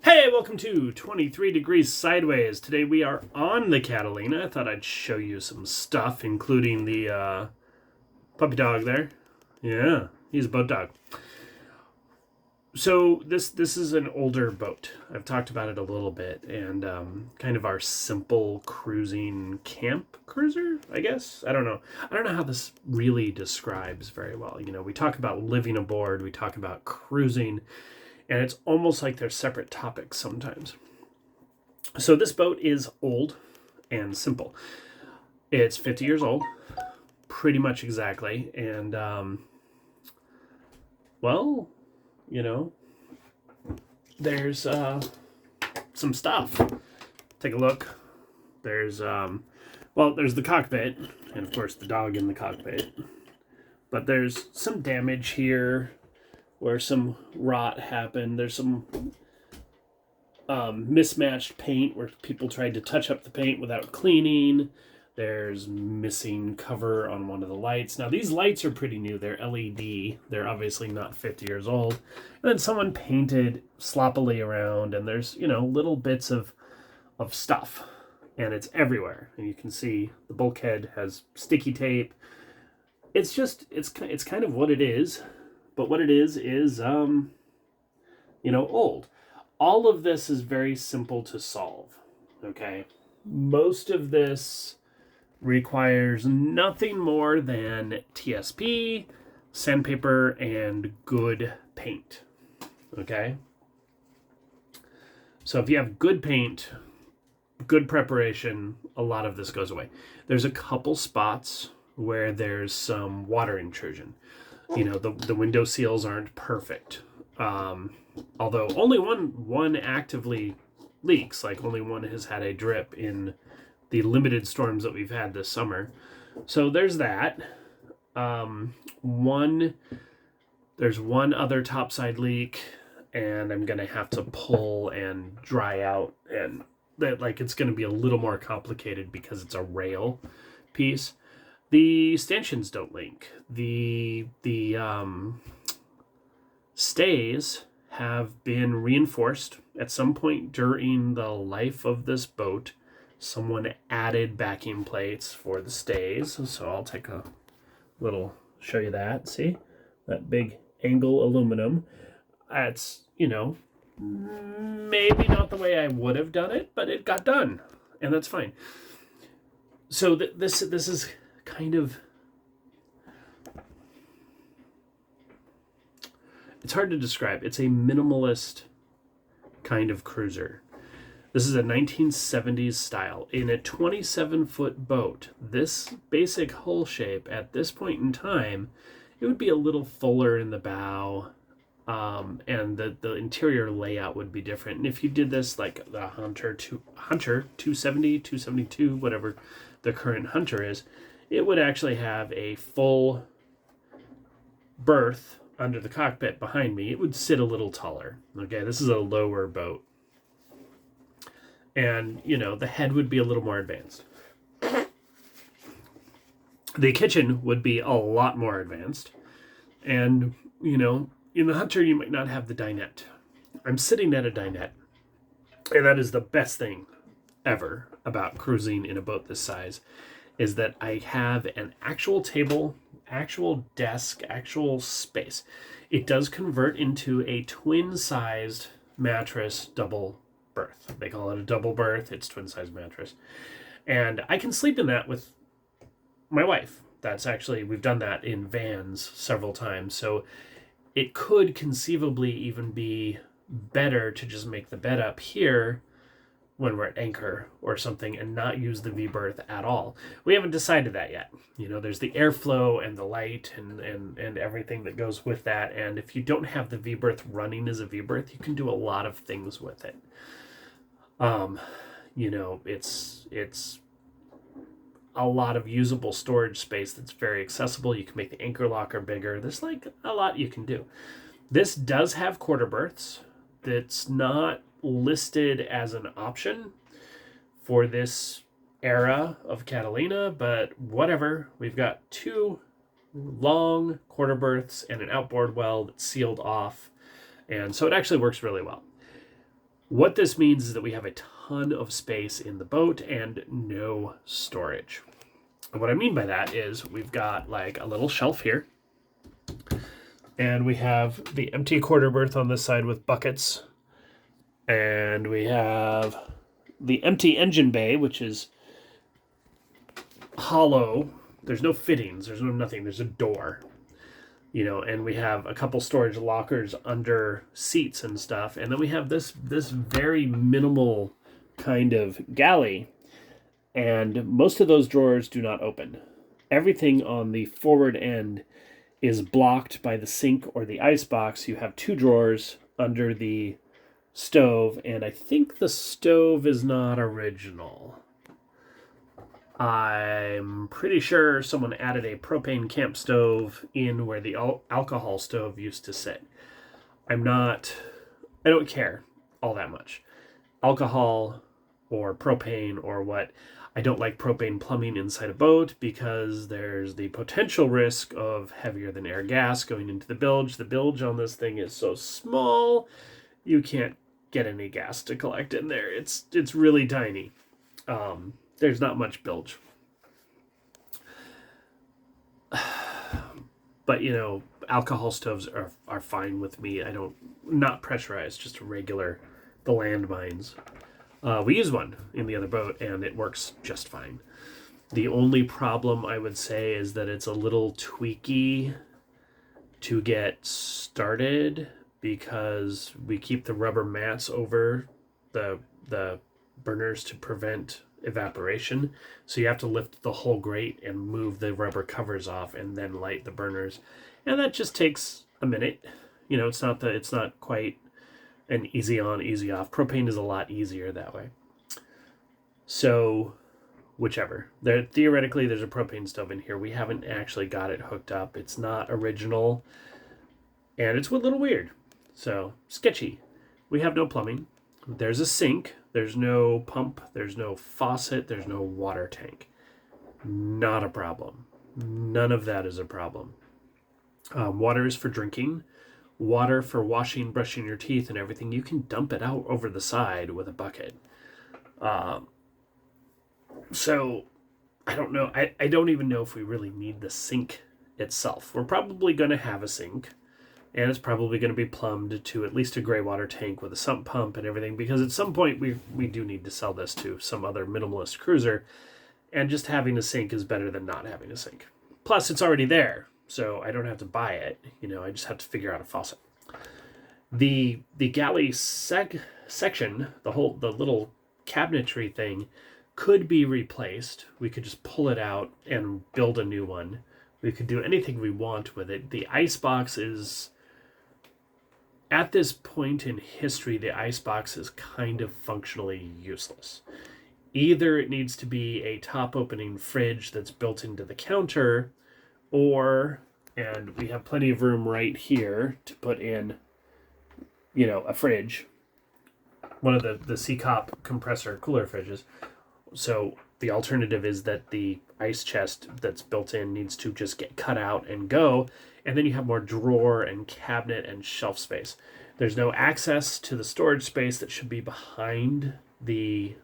Hey, welcome to 23 Degrees Sideways. Today we are on the Catalina. I thought I'd show you some stuff, including the puppy dog there. Yeah, he's a boat dog. So this is an older boat. I've talked about it a little bit, and kind of our simple cruising camp cruiser, I guess. I don't know how this really describes very well. You know, we talk about living aboard, we talk about cruising, and it's almost like they're separate topics sometimes. So this boat is old and simple. It's 50 years old, pretty much exactly, and well, you know, there's some stuff. Take a look. There's there's the cockpit, and of course the dog in the cockpit. But there's some damage here where some rot happened. There's some mismatched paint where people tried to touch up the paint without cleaning. There's missing cover on one of the lights. Now, these lights are pretty new. They're LED. They're obviously not 50 years old. And then someone painted sloppily around, and there's, little bits of stuff. And it's everywhere. And you can see the bulkhead has sticky tape. It's kind of what it is. But what it is old. All of this is very simple to solve, okay? Most of this requires nothing more than TSP, sandpaper, and good paint, okay? So if you have good paint, good preparation, a lot of this goes away. There's a couple spots where there's some water intrusion. The window seals aren't perfect. Although only one actively leaks, like only one has had a drip in the limited storms that we've had this summer. So there's that. There's one other topside leak, and I'm gonna have to pull and dry out, and that it's gonna be a little more complicated because it's a rail piece. The stanchions don't leak. The stays have been reinforced at some point during the life of this boat. Someone added backing plates for the stays, so I'll take a little show you that. See that big angle aluminum? That's maybe not the way I would have done it, but it got done, and that's fine. So this is kind of, it's hard to describe. It's a minimalist kind of cruiser. This is a 1970s style. In a 27-foot boat, this basic hull shape at this point in time, it would be a little fuller in the bow, and the interior layout would be different. And if you did this like the Hunter 270, 272, whatever the current Hunter is, it would actually have a full berth under the cockpit behind me. It would sit a little taller. Okay, this is a lower boat. And, the head would be a little more advanced. The kitchen would be a lot more advanced. And, in the Hunter, you might not have the dinette. I'm sitting at a dinette. And that is the best thing ever about cruising in a boat this size, is that I have an actual table, actual desk, actual space. It does convert into a twin-sized mattress double berth. They call it a double berth. It's twin-sized mattress. And I can sleep in that with my wife. We've done that in vans several times. So it could conceivably even be better to just make the bed up here when we're at anchor or something and not use the V-berth at all. We haven't decided that yet. There's the airflow and the light and everything that goes with that. And if you don't have the V-berth running as a V-berth, you can do a lot of things with it. It's a lot of usable storage space that's very accessible. You can make the anchor locker bigger. There's a lot you can do. This does have quarter berths. That's not listed as an option for this era of Catalina, but whatever. We've got two long quarter berths and an outboard well that's sealed off, and so it actually works really well. What this means is that we have a ton of space in the boat and no storage. And what I mean by that is we've got like a little shelf here, and we have the empty quarter berth on this side with buckets, and we have the empty engine bay, which is hollow. There's no fittings, there's no nothing, there's a door. And we have a couple storage lockers under seats and stuff, and then we have this very minimal kind of galley, and most of those drawers do not open. Everything on the forward end is blocked by the sink or the ice box. You have 2 drawers under the stove, and I think the stove is not original. I'm pretty sure someone added a propane camp stove in where the alcohol stove used to sit. I don't care all that much. Alcohol or propane or what. I don't like propane plumbing inside a boat because there's the potential risk of heavier than air gas going into the bilge. The bilge on this thing is so small, you can't get any gas to collect in there. It's really tiny. There's not much bilge. But, alcohol stoves are fine with me. Not pressurized, just regular, the landmines. We use one in the other boat, and it works just fine. The only problem, I would say, is that it's a little tweaky to get started because we keep the rubber mats over the burners to prevent evaporation, so you have to lift the whole grate and move the rubber covers off and then light the burners, and that just takes a minute. It's not quite an easy on easy off. Propane is a lot easier that way. So whichever, theoretically there's a propane stove in here. We haven't actually got it hooked up. It's not original, and it's a little weird, so sketchy. We have no plumbing. There's a sink. There's no pump. There's no faucet. There's no water tank. Not a problem. None of that is a problem. Water is for drinking. Water for washing, brushing your teeth, and everything. You can dump it out over the side with a bucket. So, I don't know. I don't even know if we really need the sink itself. We're probably going to have a sink. And it's probably going to be plumbed to at least a gray water tank with a sump pump and everything, because at some point we do need to sell this to some other minimalist cruiser, and just having a sink is better than not having a sink. Plus, it's already there, so I don't have to buy it. I just have to figure out a faucet. The galley section, the little cabinetry thing, could be replaced. We could just pull it out and build a new one. We could do anything we want with it. The icebox is, at this point in history, the icebox is kind of functionally useless. Either it needs to be a top opening fridge that's built into the counter, and we have plenty of room right here to put in, a fridge. One of the C-Cop compressor cooler fridges. So the alternative is that the ice chest that's built in needs to just get cut out and go, and then you have more drawer and cabinet and shelf space. There's no access to the storage space that should be behind the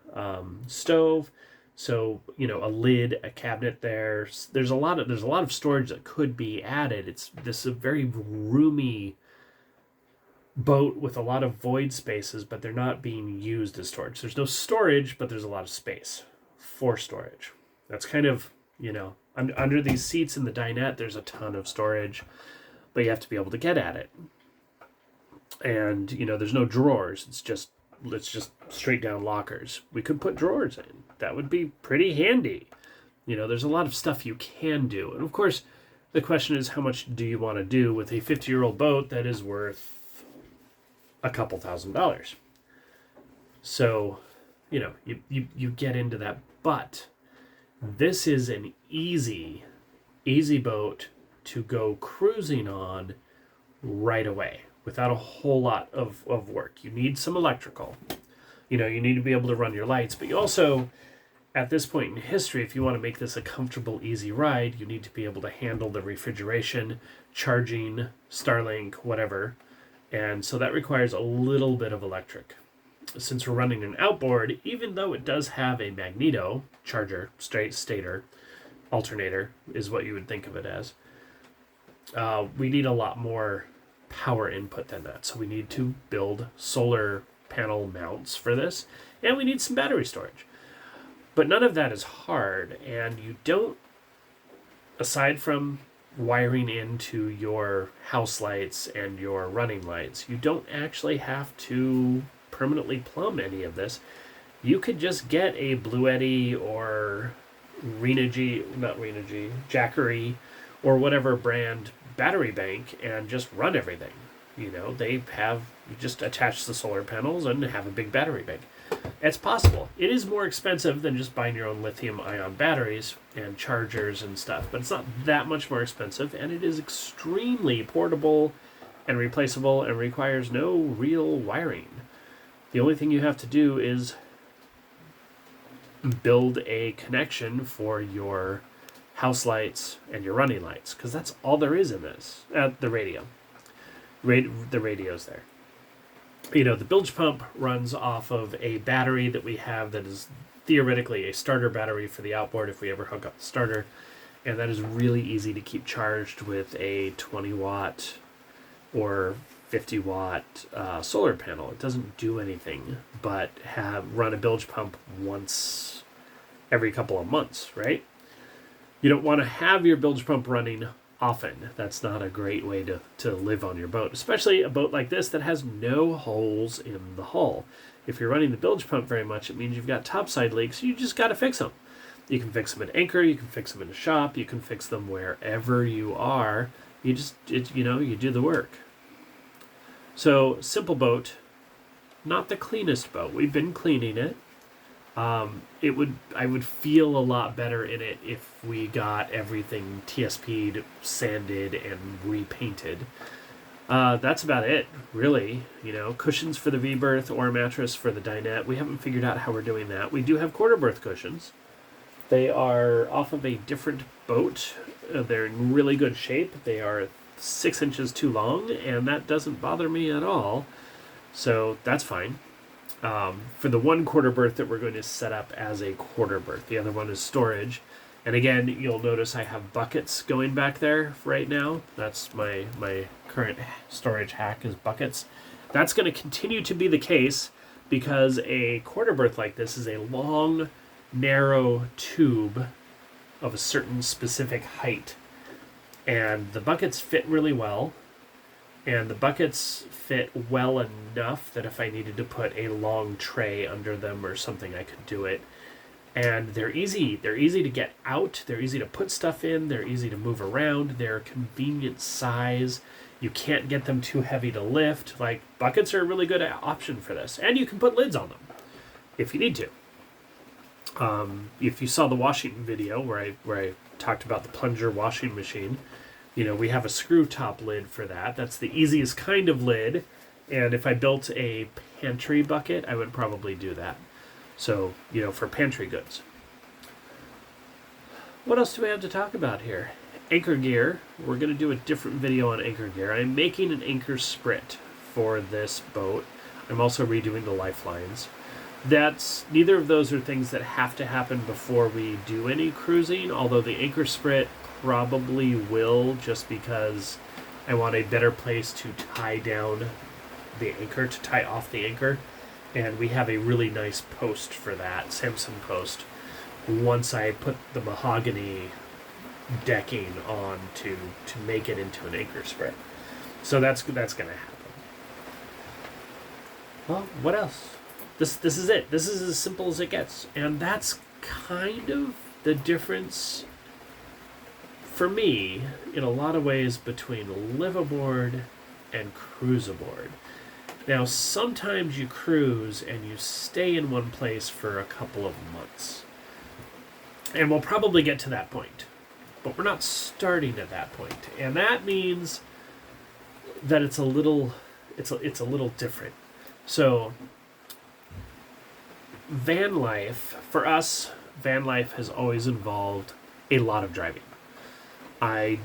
stove. So, a lid, a cabinet there. There's a lot of storage that could be added. This is a very roomy boat with a lot of void spaces, but they're not being used as storage. There's no storage, but there's a lot of space for storage. That's kind of, under these seats in the dinette, there's a ton of storage, but you have to be able to get at it. And, there's no drawers. It's just straight down lockers. We could put drawers in. That would be pretty handy. There's a lot of stuff you can do. And of course, the question is, how much do you want to do with a 50-year-old boat that is worth a couple $1,000s? So, you get into that. But this is an easy boat to go cruising on right away without a whole lot of work. You need some electrical. You need to be able to run your lights, but you also, at this point in history, if you want to make this a comfortable, easy ride, you need to be able to handle the refrigeration, charging, Starlink, whatever. And so that requires a little bit of electric. since we're running an outboard, even though it does have a magneto charger, straight stator, alternator is what you would think of it as, we need a lot more power input than that. So we need to build solar panel mounts for this, and we need some battery storage. But none of that is hard, and you don't, aside from wiring into your house lights and your running lights, you don't actually have to permanently plumb any of this. You could just get a Bluetti or Jackery, or whatever brand battery bank and just run everything. You just attach the solar panels and have a big battery bank. It's possible. It is more expensive than just buying your own lithium-ion batteries and chargers and stuff, but it's not that much more expensive, and it is extremely portable and replaceable and requires no real wiring. The only thing you have to do is build a connection for your house lights and your running lights, because that's all there is in this. The radio's there. The bilge pump runs off of a battery that we have that is theoretically a starter battery for the outboard if we ever hook up the starter, and that is really easy to keep charged with a 20 watt or 50 watt solar panel. It doesn't do anything but run a bilge pump once every couple of months, right? You don't want to have your bilge pump running often. That's not a great way to live on your boat, especially a boat like this that has no holes in the hull. If you're running the bilge pump very much, it means you've got topside leaks. You just got to fix them. You can fix them at anchor. You can fix them in a shop. You can fix them wherever you are. You do the work. So, simple boat, not the cleanest boat. We've been cleaning it. I would feel a lot better in it if we got everything TSP'd, sanded, and repainted. That's about it, really. Cushions for the V-berth or a mattress for the dinette. We haven't figured out how we're doing that. We do have quarter berth cushions. They are off of a different boat. They're in really good shape. They are 6 inches too long, and that doesn't bother me at all. So that's fine. For the one quarter berth that we're going to set up as a quarter berth. The other one is storage. And again, you'll notice I have buckets going back there right now. That's my current storage hack is buckets. That's going to continue to be the case because a quarter berth like this is a long, narrow tube of a certain specific height. And the buckets fit really well. And the buckets fit well enough that if I needed to put a long tray under them or something, I could do it. And they're easy. They're easy to get out. They're easy to put stuff in. They're easy to move around. They're a convenient size. You can't get them too heavy to lift. Buckets are a really good option for this. And you can put lids on them if you need to. If you saw the washing video where I talked about the plunger washing machine, we have a screw top lid for that. That's the easiest kind of lid. And if I built a pantry bucket, I would probably do that. So, for pantry goods. What else do we have to talk about here? Anchor gear. We're going to do a different video on anchor gear. I'm making an anchor sprit for this boat. I'm also redoing the lifelines. Neither of those are things that have to happen before we do any cruising, although the anchor sprit probably will, just because I want a better place to tie down the anchor, to tie off the anchor. And we have a really nice post for that, Samsung post, once I put the mahogany decking on to make it into an anchor sprit. So that's going to happen. Well, what else? This is it. This is as simple as it gets. And that's kind of the difference for me, in a lot of ways, between live aboard and cruise aboard. Now, sometimes you cruise and you stay in one place for a couple of months. And we'll probably get to that point. But we're not starting at that point. And that means that it's a little different. So, van life, for us, van life has always involved a lot of driving. I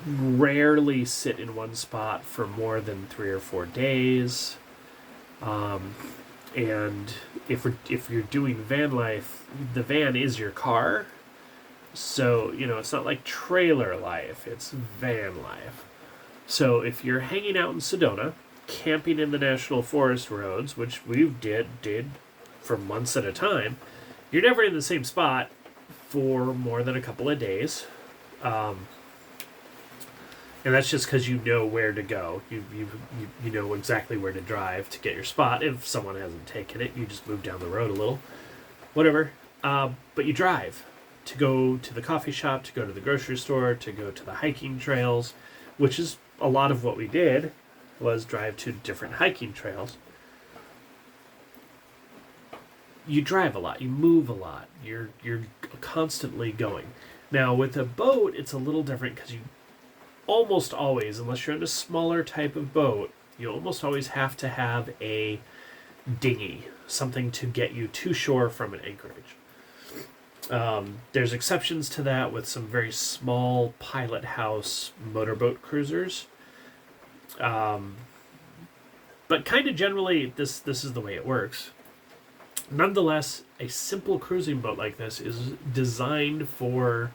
rarely sit in one spot for more than 3 or 4 days. And if you're doing van life, the van is your car. So, it's not like trailer life, it's van life. So if you're hanging out in Sedona, camping in the national forest roads, which we did for months at a time, you're never in the same spot for more than a couple of days. And that's just because you know where to go. You know exactly where to drive to get your spot. If someone hasn't taken it, you just move down the road a little. Whatever. But you drive to go to the coffee shop, to go to the grocery store, to go to the hiking trails, which is a lot of what we did, was drive to different hiking trails. You drive a lot, you move a lot, you're constantly going. Now with a boat, it's a little different because you almost always, unless you're in a smaller type of boat, you almost always have to have a dinghy, something to get you to shore from an anchorage. There's exceptions to that with some very small pilot house motorboat cruisers. But kind of generally, this is the way it works. Nonetheless, a simple cruising boat like this is designed for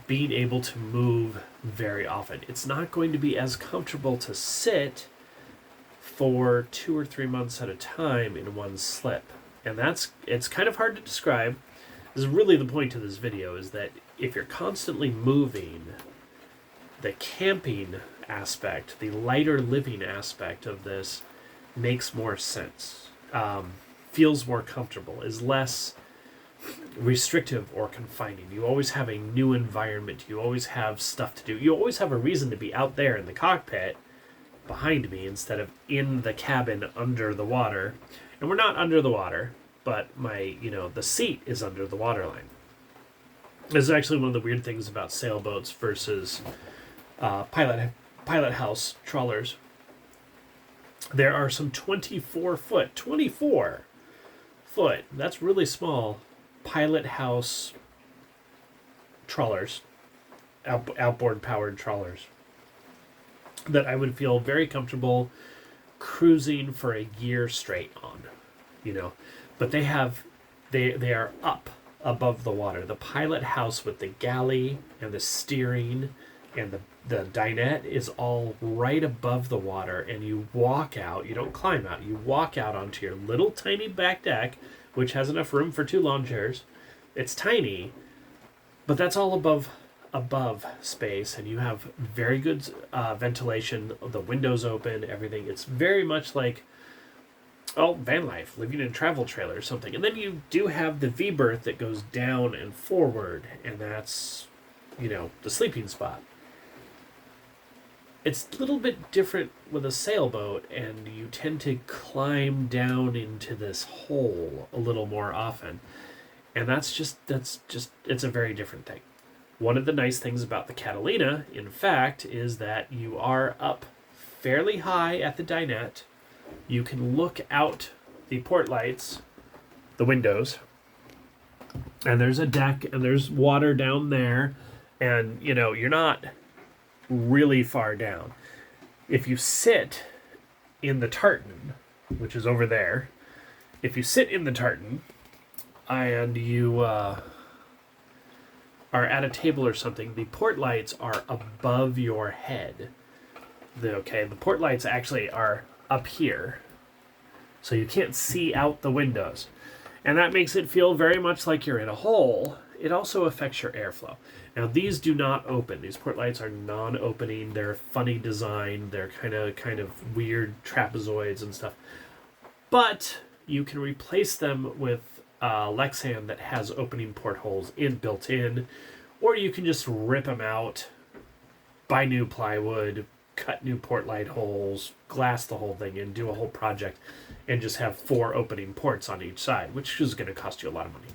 being able to move very often. It's not going to be as comfortable to sit for 2 or 3 months at a time in one slip. And it's kind of hard to describe. This is really the point of this video, is that if you're constantly moving, the camping aspect, the lighter living aspect of this makes more sense. Feels more comfortable, is less restrictive or confining. You always have a new environment. You always have stuff to do. You always have a reason to be out there in the cockpit behind me instead of in the cabin under the water. And we're not under the water, but the seat is under the waterline. This is actually one of the weird things about sailboats versus pilot house trawlers. There are some 24 foot, that's really small, pilot house trawlers, outboard powered trawlers, that I would feel very comfortable cruising for a year straight on, But they are up above the water. The pilot house with the galley and the steering and the dinette is all right above the water, and you walk out. You don't climb out. You walk out onto your little tiny back deck, which has enough room for 2 lawn chairs. It's tiny, but that's all above space, and you have very good ventilation. The windows open, everything. It's very much like van life, living in a travel trailer or something. And then you do have the V-berth that goes down and forward, and that's the sleeping spot. It's a little bit different with a sailboat, and you tend to climb down into this hole a little more often. And that's just it's a very different thing. One of the nice things about the Catalina, in fact, is that you are up fairly high at the dinette. You can look out the port lights, the windows, and there's a deck, and there's water down there, and you're not really far down. If you sit in the tartan, which is over there, if you sit in the tartan and you are at a table or something, the port lights are above your head. The port lights actually are up here, so you can't see out the windows, and that makes it feel very much like you're in a hole. It also affects your airflow. Now, these do not open. These port lights are non-opening. They're funny design. They're kind of weird trapezoids and stuff. But you can replace them with Lexan that has opening portholes built in, or you can just rip them out, buy new plywood, cut new port light holes, glass the whole thing in, do a whole project, and just have 4 opening ports on each side, which is going to cost you a lot of money.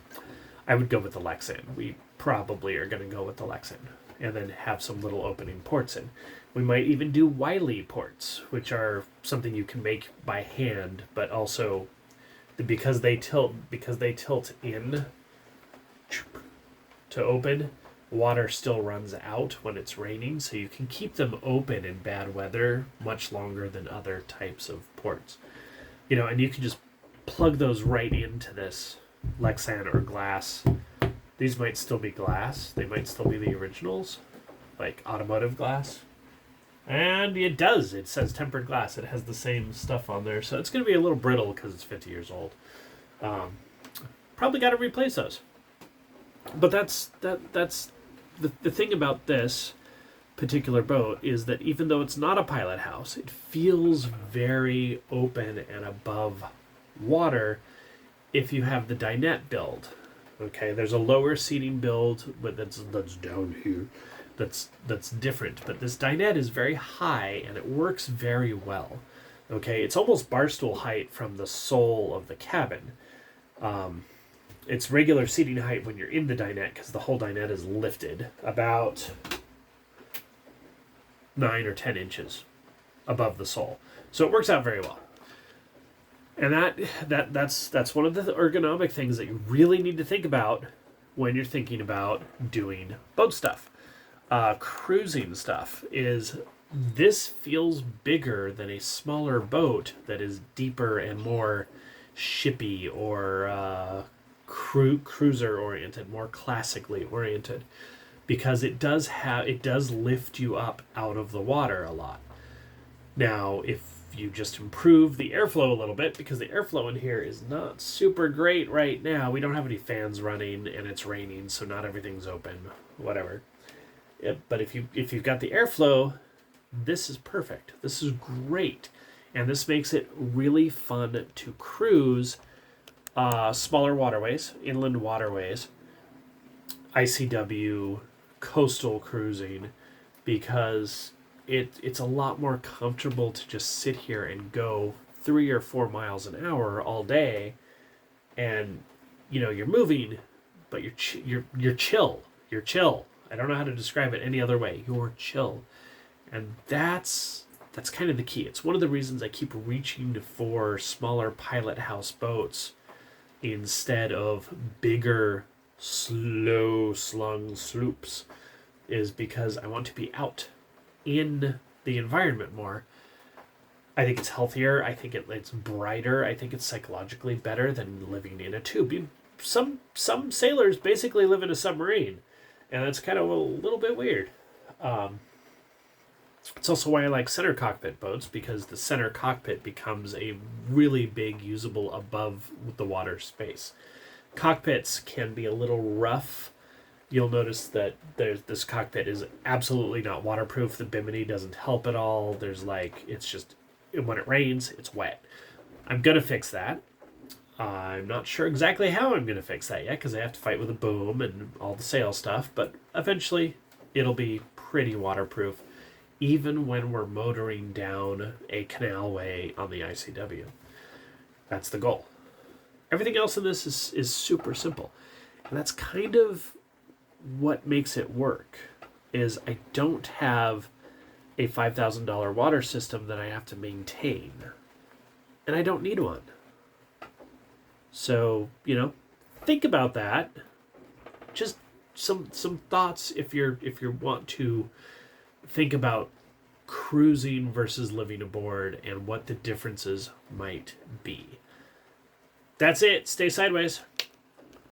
I would go with the Lexan. We probably are going to go with the Lexan, and then have some little opening ports in. We might even do Wiley ports, which are something you can make by hand, but also because they tilt in to open, water still runs out when it's raining, so you can keep them open in bad weather much longer than other types of ports. And you can just plug those right into this Lexan or glass. These might still be glass. They might still be the originals, like automotive glass. And it does. It says tempered glass. It has the same stuff on there. So it's going to be a little brittle because it's 50 years old. Probably got to replace those. But that's the thing about this particular boat is that even though it's not a pilot house, it feels very open and above water if you have the dinette build. Okay, there's a lower seating build, but that's down here. That's different. But this dinette is very high and it works very well. Okay, it's almost bar stool height from the sole of the cabin. It's regular seating height when you're in the dinette because the whole dinette is lifted about 9 or 10 inches above the sole. So it works out very well. And that's one of the ergonomic things that you really need to think about when you're thinking about doing boat stuff. Cruising stuff is this feels bigger than a smaller boat that is deeper and more shippy or cruiser oriented, more classically oriented, because it does lift you up out of the water a lot. Now, if you just improve the airflow a little bit, because the airflow in here is not super great right now. We don't have any fans running and it's raining, so not everything's open, whatever. Yeah, but if you've got the airflow, this is perfect. This is great. And this makes it really fun to cruise smaller waterways, inland waterways, ICW, coastal cruising, because it's a lot more comfortable to just sit here and go 3 or 4 miles an hour all day, and you're moving, but you're chill. You're chill. I don't know how to describe it any other way. You're chill, and that's kind of the key. It's one of the reasons I keep reaching for smaller pilot house boats instead of bigger, slow slung sloops, is because I want to be out in the environment more. I think it's healthier. I think it's brighter. I think it's psychologically better than living in a tube. Some sailors basically live in a submarine, and that's kind of a little bit weird. It's also why I like center cockpit boats, because the center cockpit becomes a really big, usable above the water space. Cockpits can be a little rough. You'll notice that this cockpit is absolutely not waterproof. The bimini doesn't help at all. It's just, when it rains, it's wet. I'm going to fix that. I'm not sure exactly how I'm going to fix that yet, because I have to fight with a boom and all the sail stuff, but eventually it'll be pretty waterproof, even when we're motoring down a canalway on the ICW. That's the goal. Everything else in this is super simple. And that's kind of what makes it work, is I don't have a $5,000 water system that I have to maintain. And I don't need one. So, think about that. Just some thoughts if you want to think about cruising versus living aboard and what the differences might be. That's it. Stay sideways.